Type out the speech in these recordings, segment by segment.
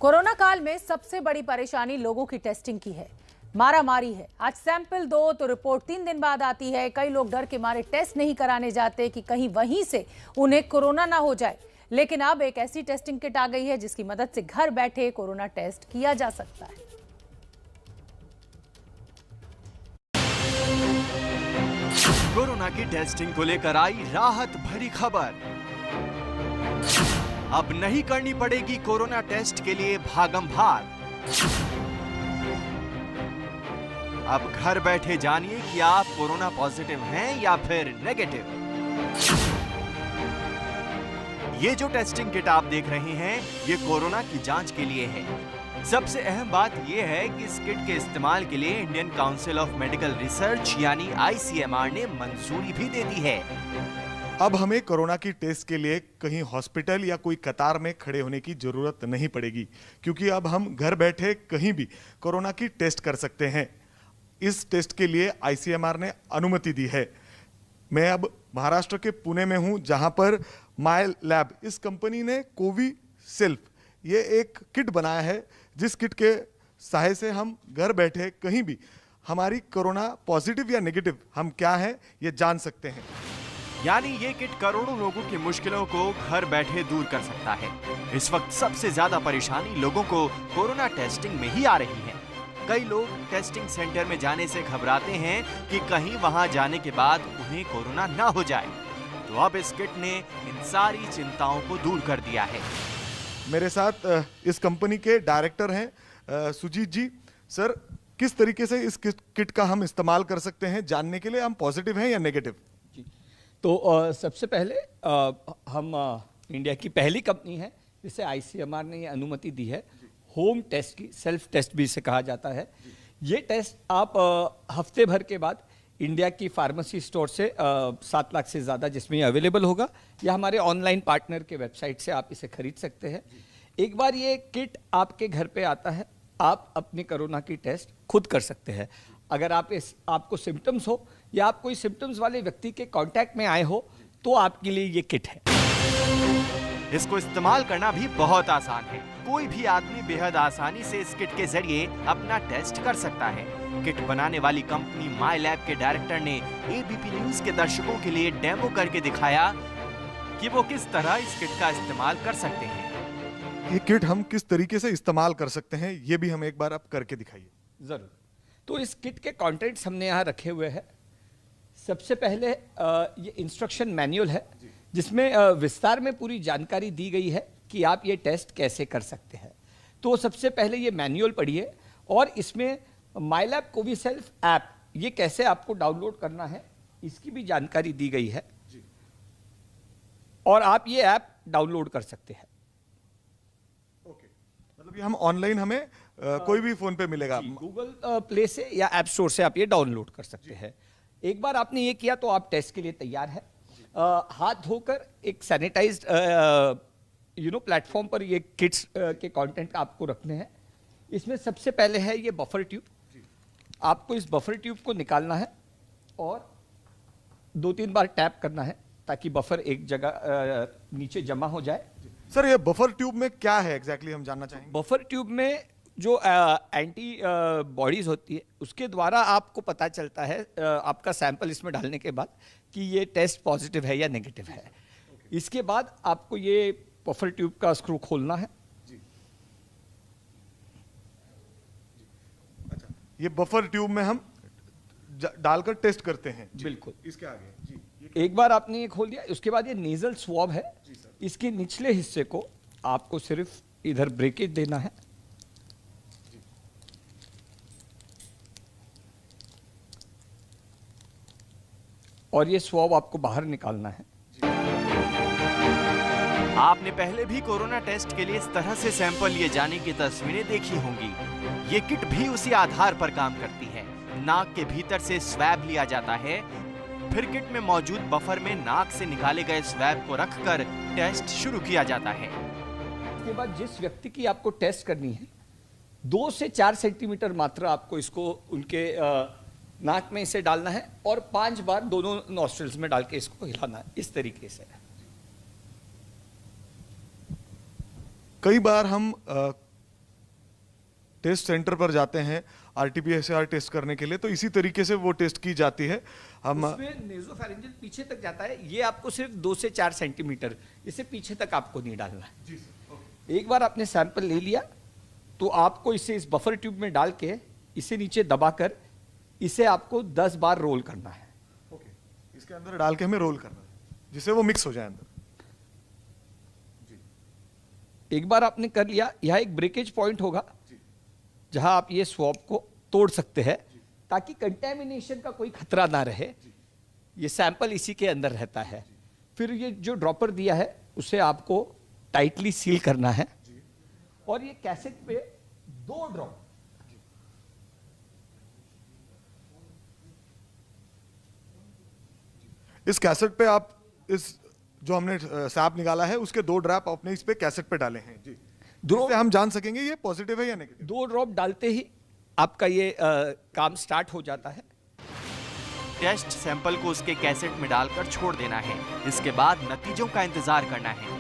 Corona काल में सबसे बड़ी परेशानी लोगों की टेस्टिंग की है। मारामारी है। आज सैंपल दो तो रिपोर्ट 3 दिन बाद आती है। कई लोग डर के मारे टेस्ट नहीं कराने जाते कि कहीं वहीं से उन्हें कोरोना ना हो जाए। लेकिन अब एक ऐसी टेस्टिंग किट आ गई है जिसकी मदद से घर बैठे कोरोना टेस्ट किया जा सकता है। कोरोना की टेस्टिंग को लेकर आई राहत भरी खबर। अब नहीं करनी पड़ेगी कोरोना टेस्ट के लिए भागम भाग। अब घर बैठे जानिए कि आप कोरोना पॉजिटिव हैं या फिर नेगेटिव। ये जो टेस्टिंग किट आप देख रहे हैं, ये कोरोना की जांच के लिए है। सबसे अहम बात यह है कि इस किट के इस्तेमाल के लिए Indian council of medical research यानी ICMR ने मंजूरी भी दे दी है। अब हमें कोरोना की टेस्ट के लिए कहीं हॉस्पिटल या कोई कतार में खड़े होने की जरूरत नहीं पड़ेगी, क्योंकि अब हम घर बैठे कहीं भी कोरोना की टेस्ट कर सकते हैं। इस टेस्ट के लिए ICMR ने अनुमति दी है। मैं अब महाराष्ट्र के पुणे में हूं, जहां पर माय लैब इस कंपनी ने कोविसेल्फ ये एक किट बनाया है, जिस किट के सहायता से हम घर बैठे कहीं भी हमारी कोरोना पॉजिटिव या नेगेटिव हम क्या है ये जान सकते हैं। यानी ये किट करोड़ों लोगों की मुश्किलों को घर बैठे दूर कर सकता है। इस वक्त सबसे ज्यादा परेशानी लोगों को कोरोना टेस्टिंग में ही आ रही है। कई लोग टेस्टिंग सेंटर में जाने से घबराते हैं कि कहीं वहां जाने के बाद उन्हें कोरोना ना हो जाए। तो अब इस किट ने इन सारी चिंताओं को दूर कर दिया है। मेरे साथ इस कंपनी के डायरेक्टर हैं सुजीत जी। सर, किस तरीके से इस किट का हम इस्तेमाल कर सकते हैं जानने के लिए हम पॉजिटिव हैं या नेगेटिव? तो सबसे पहले हम इंडिया की पहली कंपनी है जिसे ICMR ने ये अनुमति दी है। होम टेस्ट की, सेल्फ टेस्ट भी इसे कहा जाता है। ये टेस्ट आप हफ्ते भर के बाद इंडिया की फार्मेसी स्टोर से 7 लाख से ज़्यादा जिसमें ये अवेलेबल होगा, या हमारे ऑनलाइन पार्टनर के वेबसाइट से आप इसे खरीद सकते हैं। एक बार ये किट आपके घर पे आता है, आप अपने कोरोना की टेस्ट खुद कर सकते हैं। अगर आपको सिम्टम्स हो या आप कोई सिम्टम्स वाले व्यक्ति के कांटेक्ट में आए हो, तो आपके लिए ये किट है। इसको इस्तेमाल करना भी बहुत आसान है। कोई भी आदमी बेहद आसानी से इस किट के जरिए अपना टेस्ट कर सकता है। किट बनाने वाली कंपनी माय लैब के डायरेक्टर ने ABP न्यूज के दर्शकों के लिए डेमो करके दिखाया कि वो किस तरह इस किट का इस्तेमाल कर सकते हैं। ये किट हम किस तरीके से इस्तेमाल कर सकते हैं, ये भी हम एक बार आप करके दिखाइए। जरूर। तो इस किट के कंटेंट्स हमने यहाँ रखे हुए हैं। सबसे पहले ये इंस्ट्रक्शन मैनुअल है, जिसमें विस्तार में पूरी जानकारी दी गई है कि आप ये टेस्ट कैसे कर सकते हैं। तो सबसे पहले ये मैनुअल पढ़िए, और इसमें माय लैब कोविसेल्फ ऐप ये कैसे आपको डाउनलोड करना है इसकी भी जानकारी दी गई है, और आप ये ऐप डाउनलोड कर सकते हैं। ओके, मतलब ये हम ऑनलाइन हमें कोई भी फोन पे मिलेगा? गूगल प्ले से या ऐप स्टोर से आप ये डाउनलोड कर सकते हैं। एक बार आपने ये किया तो आप टेस्ट के लिए तैयार है। हाथ धोकर एक सैनिटाइज्ड प्लेटफॉर्म पर ये किट्स के कंटेंट आपको रखने हैं। इसमें सबसे पहले है ये बफर ट्यूब। आपको इस बफर ट्यूब को निकालना है और 2-3 बार टैप करना है ताकि बफर एक जगह नीचे जमा हो जाए। सर, ये बफर ट्यूब में क्या है एग्जैक्टली हम जानना चाहेंगे। बफर ट्यूब में जो एंटी बॉडीज होती है उसके द्वारा आपको पता चलता है आपका सैंपल इसमें डालने के बाद कि ये टेस्ट पॉजिटिव है या नेगेटिव है। इसके बाद आपको ये बफर ट्यूब का स्क्रू खोलना है। अच्छा, ये बफर ट्यूब में हम डालकर टेस्ट करते हैं। बिल्कुल। इसके आगे जी, एक बार आपने ये खोल दिया, उसके बाद ये नेजल स्वॉब है। इसके निचले हिस्से को आपको सिर्फ इधर ब्रेकेज देना है। और ये स्वॉब आपको बाहर निकालना है। आपने पहले भी कोरोना टेस्ट के लिए इस तरह से सैंपल लिए जाने की तस्वीरें देखी होंगी। ये किट भी उसी आधार पर काम करती है। नाक के भीतर से स्वैब लिया जाता है, फिर किट में मौजूद बफर में नाक से निकाले गए स्वैब को रखकर टेस्ट शुरू किया जाता है। इसके बाद जिस व्यक्ति की आपको टेस्ट करनी है, 2 से 4 सेंटीमीटर मात्र आपको इसको उनके नाक में इसे डालना है और 5 बार दोनों नॉस्ट्रिल्स में डाल के इसको हिलाना है, इस तरीके से। कई बार हम टेस्ट सेंटर पर जाते हैं आरटीपीसीआर टेस्ट करने के लिए, तो इसी तरीके से वो टेस्ट की जाती है। हम उसमें नेसोफैरिंजियल पीछे तक जाता है, ये आपको सिर्फ 2 से 4 सेंटीमीटर, इससे पीछे तक आपको नहीं डालना है। एक बार आपने सैंपल ले लिया तो आपको इसे इस बफर ट्यूब में डाल के इसे नीचे दबाकर इसे आपको 10 बार रोल करना है। इसके अंदर डाल के हमें रोल करना है जिससे वो मिक्स हो जाए अंदर। एक बार आपने कर लिया, यहाँ एक ब्रेकेज पॉइंट होगा जहां आप ये स्वॉब को तोड़ सकते हैं ताकि कंटेमिनेशन का कोई खतरा ना रहे। ये सैंपल इसी के अंदर रहता है। फिर ये जो ड्रॉपर दिया है उसे आपको टाइटली सील करना है और ये कैसेट पे 2 ड्रॉप इस कैसेट पे आप इस जो हमने सैप निकाला है उसके 2 ड्रॉप अपने इस पे कैसेट पे डाले हैं जी, जिससे हम जान सकेंगे ये पॉजिटिव है या नेगेटिव। 2 ड्रॉप डालते ही आपका ये काम स्टार्ट हो जाता है। टेस्ट सैंपल को उसके कैसेट में डालकर छोड़ देना है। इसके बाद नतीजों का इंतजार करना है।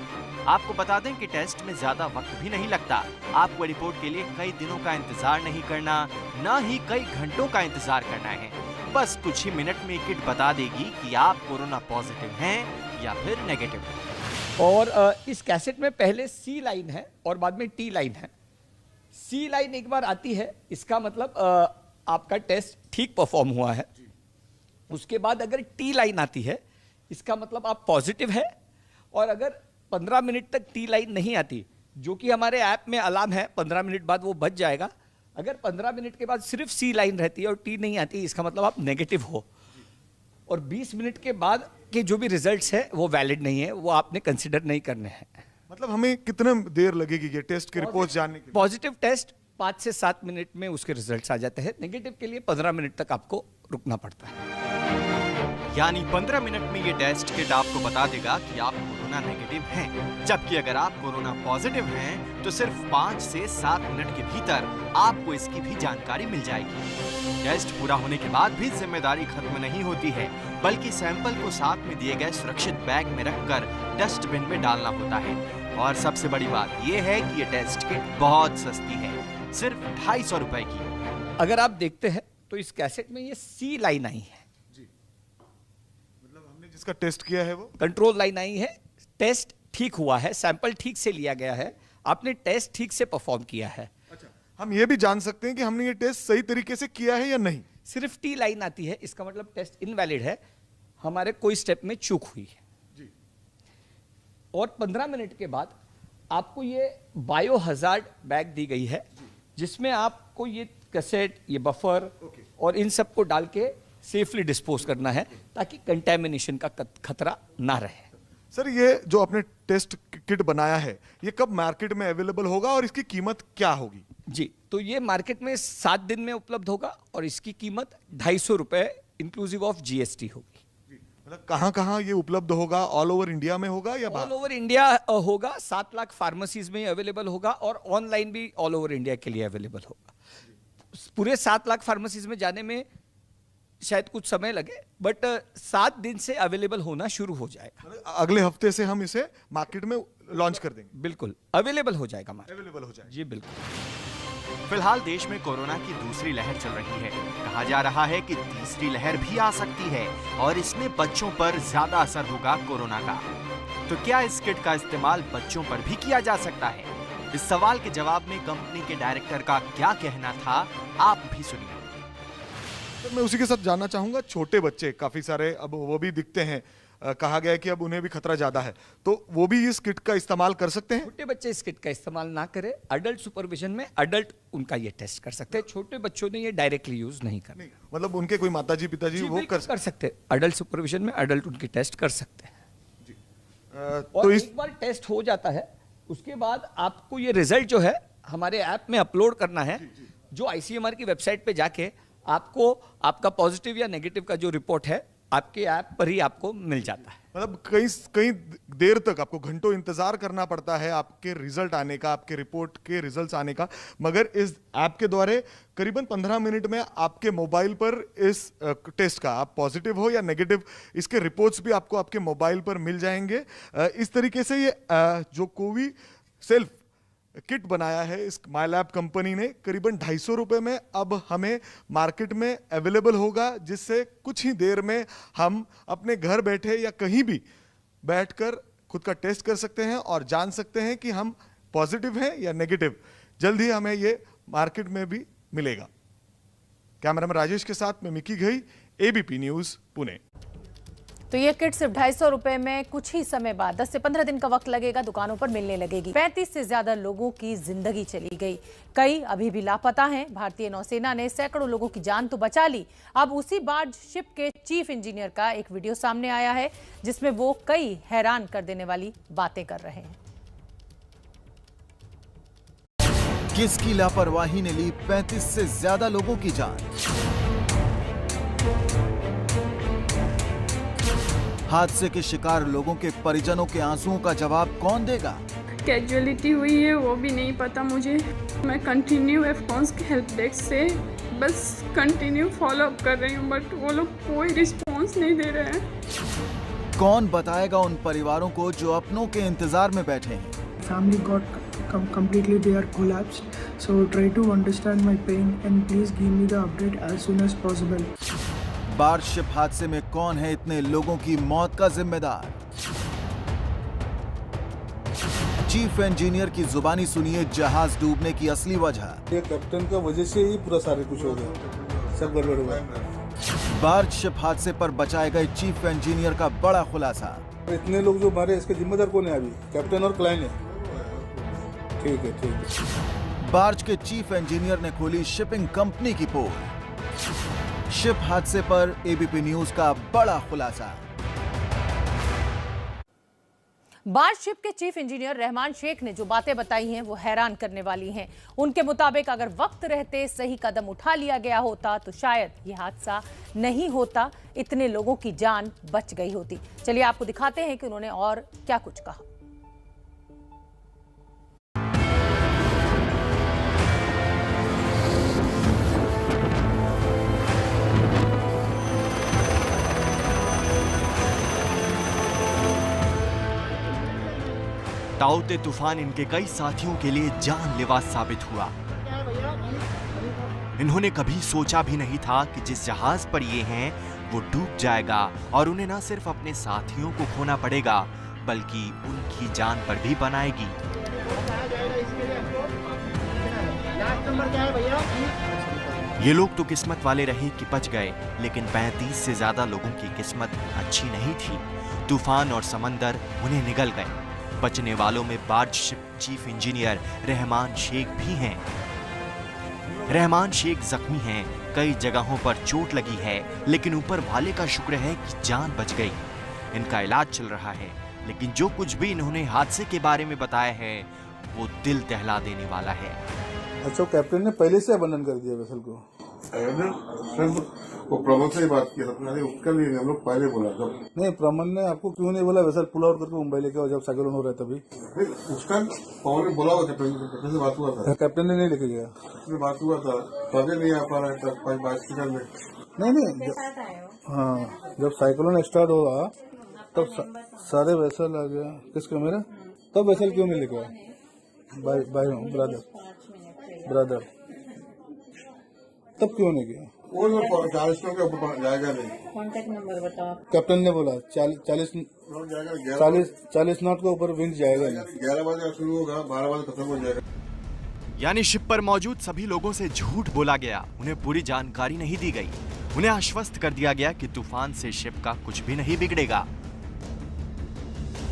आपको बता दें कि टेस्ट में ज्यादा वक्त भी नहीं लगता। आपको रिपोर्ट के लिए कई दिनों का इंतजार नहीं करना, ना ही कई घंटों का इंतजार करना है। बस कुछ ही मिनट में किट बता देगी कि आप कोरोना पॉजिटिव हैं या फिर नेगेटिव। और इस कैसेट में पहले सी लाइन है और बाद में टी लाइन है। सी लाइन एक बार आती है, इसका मतलब आपका टेस्ट ठीक परफॉर्म हुआ है। उसके बाद अगर टी लाइन आती है, इसका मतलब आप पॉजिटिव है। और अगर 15 मिनट तक टी लाइन नहीं आती, जो कि हमारे ऐप में अलार्म है, 15 मिनट बाद वो बच जाएगा। अगर 15 मिनट के बाद सिर्फ सी लाइन रहती है और टी नहीं आती, इसका मतलब आप नेगेटिव हो। और 20 मिनट के बाद के जो भी रिजल्ट्स है वो वैलिड नहीं है, वो आपने कंसिडर नहीं करने हैं। मतलब हमें कितने देर लगेगी ये टेस्ट के रिपोर्ट जानने के लिए? पॉजिटिव टेस्ट 5 से 7 मिनट में उसके रिजल्ट्स आ जाते हैं। नेगेटिव के लिए 15 मिनट तक आपको रुकना पड़ता है। यानी 15 मिनट में ये टेस्ट किट आपको बता देगा कि आप कोरोना नेगेटिव हैं, जबकि अगर आप कोरोना पॉजिटिव हैं तो सिर्फ 5 से 7 मिनट के भीतर आपको इसकी भी जानकारी मिल जाएगी। टेस्ट पूरा होने के बाद भी जिम्मेदारी खत्म नहीं होती है, बल्कि सैंपल को साथ में दिए गए सुरक्षित बैग में रखकर डस्टबिन में डालना होता है। और सबसे बड़ी बात यह है कि ये टेस्ट किट बहुत सस्ती है, सिर्फ 250 रुपए की। अगर आप देखते हैं तो इस कैसेट में ये सी लाइन आई है, जिसका टेस्ट किया है वो कंट्रोल लाइन आई है। टेस्ट ठीक हुआ है, सैंपल ठीक से लिया गया है, आपने टेस्ट ठीक से परफॉर्म किया है। अच्छा, हम ये भी जान सकते हैं कि हमने ये टेस्ट सही तरीके से किया है या नहीं? सिर्फ टी लाइन आती है, इसका मतलब टेस्ट इनवैलिड है, हमारे कोई स्टेप में चूक हुई है जी। और 15 मिनट के बाद आपको ये बायो हजार्ड बैग दी गई है, जिसमें आपको ये कैसेट, ये बफर और इन सब को डाल के सेफली डिस्पोज करना है ताकि कंटेमिनेशन का खतरा ना रहे। सर, ये जो आपने टेस्ट किट बनाया है ये कब मार्केट में अवेलेबल होगा और इसकी कीमत क्या होगी? जी, तो ये मार्केट में 7 दिन में उपलब्ध होगा और इसकी कीमत 250 रुपए इंक्लूसिव ऑफ जीएसटी होगी। मतलब कहाँ ये उपलब्ध होगा? ऑल ओवर इंडिया में होगा या ऑल ओवर इंडिया होगा। 7 लाख फार्मेसीज में अवेलेबल होगा और ऑनलाइन भी ऑल ओवर इंडिया के लिए अवेलेबल होगा। पूरे 7 लाख फार्मेसीज में जाने में शायद कुछ समय लगे, बट 7 दिन से अवेलेबल होना शुरू हो जाएगा। मतलब अगले हफ्ते से हम इसे मार्केट में लॉन्च कर देंगे? बिल्कुल अवेलेबल हो जाएगा मार्केट। अवेलेबल हो जाएगा जी बिल्कुल। फिलहाल देश में कोरोना की दूसरी लहर चल रही है। कहा जा रहा है कि तीसरी लहर भी आ सकती है और इसमें बच्चों पर ज्यादा असर होगा कोरोना का। तो क्या इस किट का इस्तेमाल बच्चों पर भी किया जा सकता है? इस सवाल के जवाब में कंपनी के डायरेक्टर का क्या कहना था, आप भी सुनिए। मैं उसी के साथ जानना चाहूंगा, छोटे बच्चे काफी सारे अब वो भी दिखते हैं, कहा गया है कि अब उन्हें भी खतरा ज्यादा है, तो वो भी इस किट का इस्तेमाल कर सकते हैं? छोटे बच्चे इस किट का इस्तेमाल ना करें, अडल्ट सुपरविजन में अडल्ट उनका ये टेस्ट कर सकते हैं। छोटे बच्चों ने ये डायरेक्टली यूज नहीं करना। नहीं, मतलब उनके कोई माताजी पिताजी वो कर सकते हैं। अडल्ट सुपरविजन में अडल्ट उनकी टेस्ट कर सकते हैं। तो और इस एक बार टेस्ट हो जाता है, उसके बाद आपको ये रिजल्ट जो है हमारे ऐप में अपलोड करना है, जो आईसीएमआर की वेबसाइट पे जाके आपको आपका पॉजिटिव या नेगेटिव का जो रिपोर्ट है आपके ऐप पर ही आपको मिल जाता है। मतलब कई देर तक आपको घंटों इंतजार करना पड़ता है आपके रिजल्ट आने का, आपके रिपोर्ट के रिजल्ट्स आने का, मगर इस ऐप के द्वारा करीबन 15 मिनट में आपके मोबाइल पर इस टेस्ट का, आप पॉजिटिव हो या नेगेटिव, इसके रिपोर्ट्स भी आपको आपके मोबाइल पर मिल जाएंगे। इस तरीके से ये जो कोवी सेल्फ किट बनाया है इस माई लैब कंपनी ने, करीबन 250 रुपए में अब हमें मार्केट में अवेलेबल होगा, जिससे कुछ ही देर में हम अपने घर बैठे या कहीं भी बैठकर खुद का टेस्ट कर सकते हैं और जान सकते हैं कि हम पॉजिटिव हैं या नेगेटिव। जल्द ही हमें ये मार्केट में भी मिलेगा। कैमरामैन राजेश के साथ मैं Mickey Ghai, ABP news, Pune. तो ये किट सिर्फ 250 रुपए में कुछ ही समय बाद 10 से 15 दिन का वक्त लगेगा, दुकानों पर मिलने लगेगी। 35 से ज्यादा लोगों की जिंदगी चली गई, कई अभी भी लापता हैं। भारतीय नौसेना ने सैकड़ों लोगों की जान तो बचा ली। अब उसी बार्ज शिप के चीफ इंजीनियर का एक वीडियो सामने आया है, जिसमें वो कई हैरान कर देने वाली बातें कर रहे हैं। किसकी लापरवाही ने ली 35 से ज्यादा लोगों की जान? हादसे के शिकार लोगों के परिजनों के आंसुओं का जवाब कौन देगा? कैजुअलिटी हुई है वो भी नहीं पता मुझे। मैं कंटिन्यू एफकॉन्स के हेल्प डेस्क से बस कंटिन्यू फॉलो अप कर रही हूँ, बट वो लोग कोई रिस्पॉन्स नहीं दे रहे हैं। कौन बताएगा उन परिवारों को जो अपनों के इंतजार में बैठे हैं? Family got completely they are collapsed, so try to understand my pain and please give me the update as soon as possible. Barge ship हादसे में कौन है इतने लोगों की मौत का जिम्मेदार? चीफ इंजीनियर की जुबानी सुनिए जहाज डूबने की असली वजह। ये कैप्टन का वजह से ही पूरा सारे कुछ हो गया, सब गड़बड़ हुआ। बार्ज शिप हादसे पर बचाए गए चीफ इंजीनियर का बड़ा खुलासा। इतने लोग जो मारे इसके जिम्मेदार कौन है? अभी कैप्टन और क्लाइन है। ठीक है, ठीक है। बार्ज के चीफ इंजीनियर ने खोली शिपिंग कंपनी की पोल। शिप हादसे पर एबीपी न्यूज का बड़ा खुलासा। बार्ज शिप के चीफ इंजीनियर रहमान शेख ने जो बातें बताई हैं वो हैरान करने वाली हैं। उनके मुताबिक अगर वक्त रहते सही कदम उठा लिया गया होता तो शायद ये हादसा नहीं होता, इतने लोगों की जान बच गई होती। चलिए आपको दिखाते हैं कि उन्होंने और क्या कुछ कहा। ताउते तूफान इनके कई साथियों के लिए जानलेवा साबित हुआ। इन्होंने कभी सोचा भी नहीं था कि जिस जहाज पर ये हैं वो डूब जाएगा और उन्हें न सिर्फ अपने साथियों को खोना पड़ेगा बल्कि उनकी जान पर भी बनाएगी। ये लोग तो किस्मत वाले रहे कि बच गए, लेकिन 35 से ज्यादा लोगों की किस्मत अच्छी नहीं थी। तूफान और समंदर उन्हें निगल गए। बचने वालों में barge ship chief engineer Rahman Sheikh भी हैं। रहमान शेख जख्मी हैं, कई जगहों पर चोट लगी है, लेकिन ऊपर वाले का शुक्र है कि जान बच गई। इनका इलाज चल रहा है, लेकिन जो कुछ भी इन्होंने हादसे के बारे में बताया है वो दिल दहला देने वाला है। अच्छा, कैप्टन ने पहले से अबंडन कर दिया वेसल को? वो प्रमोद से ही बात किया था, उसका भी हम लोग पहले बोला जब। नहीं, प्रमोद ने आपको क्यों नहीं बोला वेसल पुल आउट करके मुंबई लेके आओ जब साइक्लोन हो रहा है तभी? उसका पवन ने बोला हुआ कैप्टन से बात हुआ था। कैप्टन ने नहीं लेके गया? उसमें बात हुआ था, कभी नहीं आ पा रहा है बात में। नहीं, हाँ, जब साइक्लोन स्टार्ट हुआ तब सारे वेसल आ गया। किसका? मेरा। तब वेसल क्यों नहीं लेके आया? ब्रदर तब क्यों नहीं गया? वो 40 के ऊपर जाएगा नहीं। कॉन्टेक्ट नंबर बताओ। कैप्टन ने बोला 40 नॉट के ऊपर विंड जाएगा नहीं। 11 बजे शुरू होगा, 12 बजे खत्म हो जाएगा। यानी शिप पर मौजूद सभी लोगों से झूठ बोला गया, उन्हें पूरी जानकारी नहीं दी गई। उन्हें आश्वस्त कर दिया गया कि तूफान से शिप का कुछ भी नहीं बिगड़ेगा।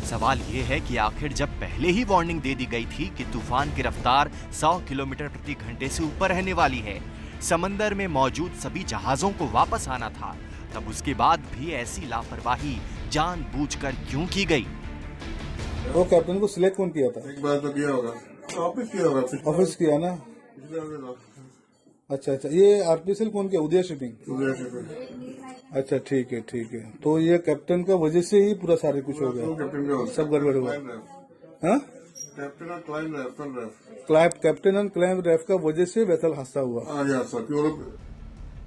सवाल यह है कि आखिर जब पहले ही वार्निंग दे दी गई थी कि तूफान की रफ्तार 100 किलोमीटर प्रति घंटे से ऊपर रहने वाली है, समंदर में मौजूद सभी जहाजों को वापस आना था, तब उसके बाद भी ऐसी लापरवाही जानबूझकर क्यों की गई? वो कैप्टन को सिलेक्ट कौन किया था? एक बार तो किया होगा, ऑफिस किया होगा। ऑफिस किया ना? अच्छा, ये आरपीसीएल कौन किया? उदय शिपिंग। अच्छा, ठीक है। तो ये कैप्टन का वजह से ही पूरा सारे कुछ हो गया, सब गड़बड़ हुआ। हाँ, कैप्टन और क्लाइम रेफ का वजह से वेसल हादसा हुआ।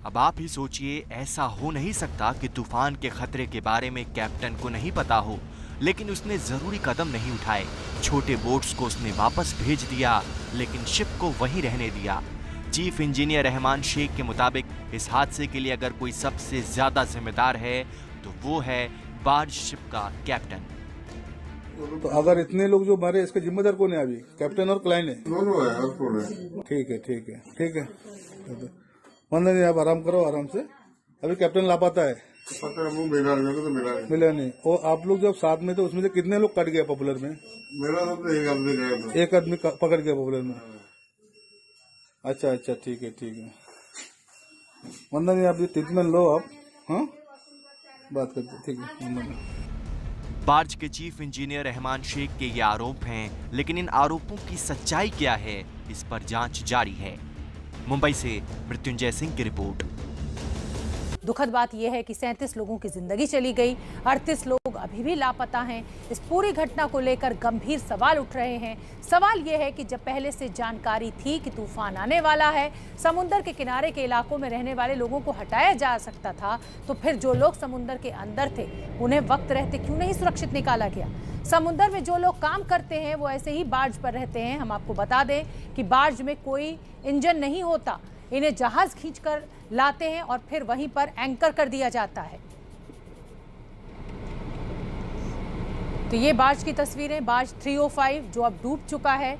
अब आप ही सोचिए, ऐसा हो नहीं सकता कि तूफान के खतरे के बारे में कैप्टन को नहीं पता हो। लेकिन उसने जरूरी कदम नहीं उठाए। छोटे बोट्स को उसने वापस भेज दिया, लेकिन शिप को वहीं रहने दिया। चीफ इंजीनियर रहमान शेख के मुताबिक इस हादसे के लिए अगर कोई सबसे ज्यादा जिम्मेदार है तो वो है बार्ज शिप का कैप्टन। तो अगर इतने लोग जो मारे, इसके जिम्मेदार कौन है? अभी कैप्टन और क्लाइन है, दोनों है। ठीक है ठीक है ठीक है। वंदना जी, आप आराम करो, आराम से। अभी कैप्टन लापता है, पता है वो मिला मिला नहीं। और आप लोग जब साथ में थे उसमें से कितने लोग कट गए पॉपुलर में? मेरा तो एक आदमी गया था। एक आदमी पकड़ गया पॉपुलर में। अच्छा अच्छा, ठीक है ठीक है। वंदना जी, आप ये ट्रीटमेंट लो आप, हाँ बात करते, ठीक है। वंदना। बार्ज के चीफ इंजीनियर रहमान शेख के ये आरोप हैं, लेकिन इन आरोपों की सच्चाई क्या है, इस पर जांच जारी है। मुंबई से मृत्युंजय सिंह की रिपोर्ट। दुखद बात यह है कि 37 लोगों की जिंदगी चली गई, 38 लोग अभी भी लापता हैं। इस पूरी घटना को लेकर गंभीर सवाल उठ रहे हैं। सवाल यह है कि जब पहले से जानकारी थी कि तूफान आने वाला है, समुद्र के किनारे के इलाकों में रहने वाले लोगों को हटाया जा सकता था, तो फिर जो लोग समुद्र के अंदर थे उन्हें वक्त रहते क्यों नहीं सुरक्षित निकाला गया? समुद्र में जो लोग काम करते हैं वो ऐसे ही बार्ज पर रहते हैं। हम आपको बता दें कि बार्ज में कोई इंजन नहीं होता, इन्हें जहाज खींचकर लाते हैं और फिर वहीं पर एंकर कर दिया जाता है। तो ये बार्ज की तस्वीरें, बार्ज 305 जो अब डूब चुका है।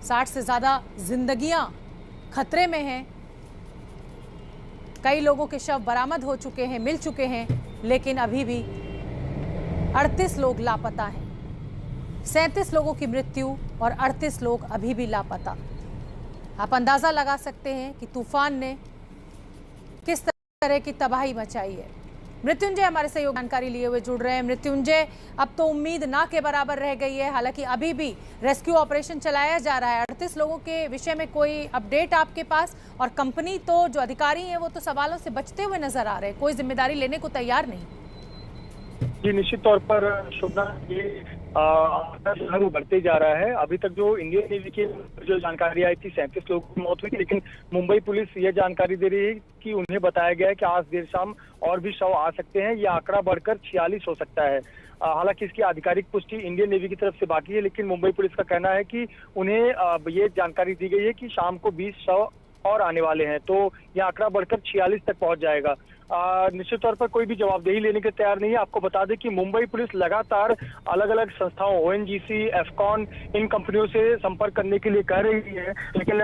60 से ज्यादा जिंदगियां खतरे में हैं। कई लोगों के शव बरामद हो चुके हैं, मिल चुके हैं, लेकिन अभी भी 38 लोग लापता हैं। 37 लोगों की मृत्यु और 38 लोग अभी भी लापता। आप अंदाजा लगा सकते हैं कि तूफान ने किस तरह की तबाही मचाई है। मृत्युंजय हमारे सहयोग जानकारी लिए हुए जुड़ रहे हैं। मृत्युंजय, अब तो उम्मीद ना के बराबर रह गई है, हालांकि अभी भी रेस्क्यू ऑपरेशन चलाया जा रहा है। 38 लोगों के विषय में कोई अपडेट आपके पास? और कंपनी तो जो अधिकारी हैं वो तो सवालों से बचते हुए नजर आ रहे हैं, कोई जिम्मेदारी लेने को तैयार नहीं। जी, निश्चित तौर पर शोभना, ये जो है वो बढ़ते जा रहा है। अभी तक जो इंडियन नेवी की जो जानकारी आई थी 37 लोगों की मौत हुई थी, लेकिन मुंबई पुलिस ये जानकारी दे रही है कि उन्हें बताया गया है कि आज देर शाम और भी शव आ सकते हैं। ये आंकड़ा बढ़कर 46 हो सकता है। हालांकि इसकी आधिकारिक पुष्टि इंडियन नेवी की तरफ से बाकी है, लेकिन मुंबई पुलिस का कहना है कि उन्हें ये जानकारी दी गई है कि शाम को 20 शव और आने वाले हैं, तो यह आंकड़ा बढ़कर 46 तक पहुंच जाएगा। निश्चित तौर पर कोई भी जवाबदेही लेने के तैयार नहीं है। आपको बता दें कि मुंबई पुलिस लगातार अलग अलग संस्थाओं, ONGC, एफकॉन, इन कंपनियों से संपर्क करने के लिए कह रही है, लेकिन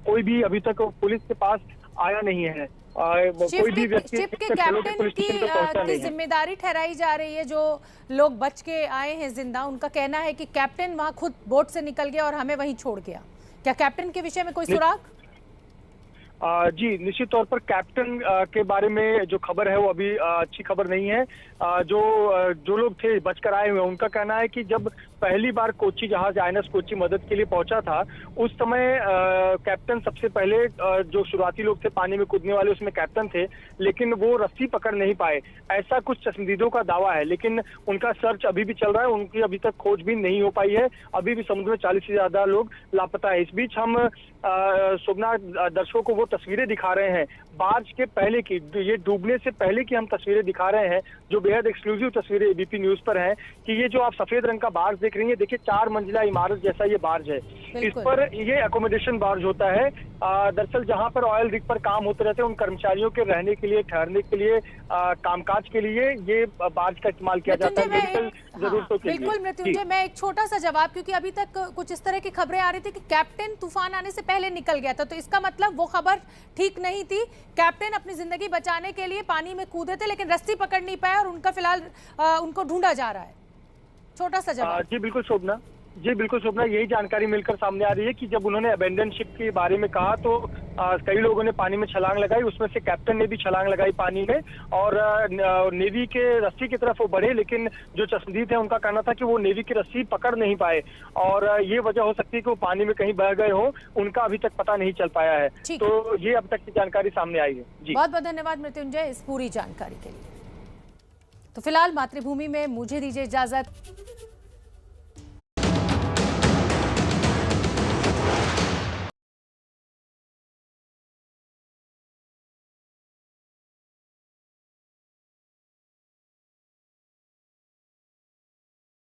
कोई भी अभी तक पुलिस के पास आया नहीं है। कोई भी व्यक्ति शिप के कैप्टन की जिम्मेदारी ठहराई जा रही है। जो लोग बच के आए हैं जिंदा, उनका कहना है कि कैप्टन वहां खुद बोट से निकल गया और हमें वहीं छोड़ गया। क्या कैप्टन के विषय में कोई सुराग? जी, निश्चित तौर पर कैप्टन के बारे में जो खबर है वो अभी अच्छी खबर नहीं है। जो लोग थे बचकर आए हुए, उनका कहना है कि जब पहली बार कोच्चि जहाज INS कोच्चि मदद के लिए पहुंचा था, उस समय कैप्टन सबसे पहले जो शुरुआती लोग थे पानी में कूदने वाले, उसमें कैप्टन थे, लेकिन वो रस्सी पकड़ नहीं पाए, ऐसा कुछ चश्मदीदों का दावा है। लेकिन उनका सर्च अभी भी चल रहा है, उनकी अभी तक खोजबीन नहीं हो पाई है। अभी भी समुद्र में 40 से ज्यादा लोग लापता है। इस बीच हम शोभना, दर्शकों को वो तस्वीरें दिखा रहे हैं बार्ज के पहले की, ये डूबने से पहले की हम तस्वीरें दिखा रहे हैं, जो बेहद एक्सक्लूसिव तस्वीरें ABP न्यूज पर हैं, कि ये जो आप सफेद रंग का बार्ज देख रही हैं, देखिए 4 मंजिला इमारत जैसा ये बार्ज है। इस पर ये अकोमोडेशन बार्ज होता है। दरअसल जहां पर ऑयल रिग पर काम होते रहते हैं, उन कर्मचारियों के रहने के लिए, ठहरने के लिए, कामकाज के लिए ये बार्ज का इस्तेमाल किया जाता है मेडिकल जरूरतों के लिए। बिल्कुल मृत्युंजय, मैं एक छोटा सा जवाब, क्योंकि अभी तक कुछ इस तरह की खबरें आ रही थी कि कैप्टन तूफान आने से पहले निकल गया था, तो इसका मतलब वो खबर ठीक नहीं थी। कैप्टन अपनी जिंदगी बचाने के लिए पानी में कूदे थे, लेकिन रस्सी पकड़ नहीं पाए और उनका फिलहाल उनको ढूंढा जा रहा है। छोटा सा जवाब। जी बिल्कुल शोभना, यही जानकारी मिलकर सामने आ रही है कि जब उन्होंने अबेंडन शिप के बारे में कहा तो कई लोगों ने पानी में छलांग लगाई, उसमें से कैप्टन ने भी छलांग लगाई पानी में, और नेवी के रस्सी की तरफ वो बढ़े, लेकिन जो चश्मदीद है उनका कहना था कि वो नेवी की रस्सी पकड़ नहीं पाए, और ये वजह हो सकती है कि वो पानी में कहीं बह गए हो, उनका अभी तक पता नहीं चल पाया है। तो ये अब तक की जानकारी सामने आई है। जी, बहुत बहुत धन्यवाद मृत्युंजय इस पूरी जानकारी के लिए। तो फिलहाल मातृभूमि में मुझे दीजिए इजाजत।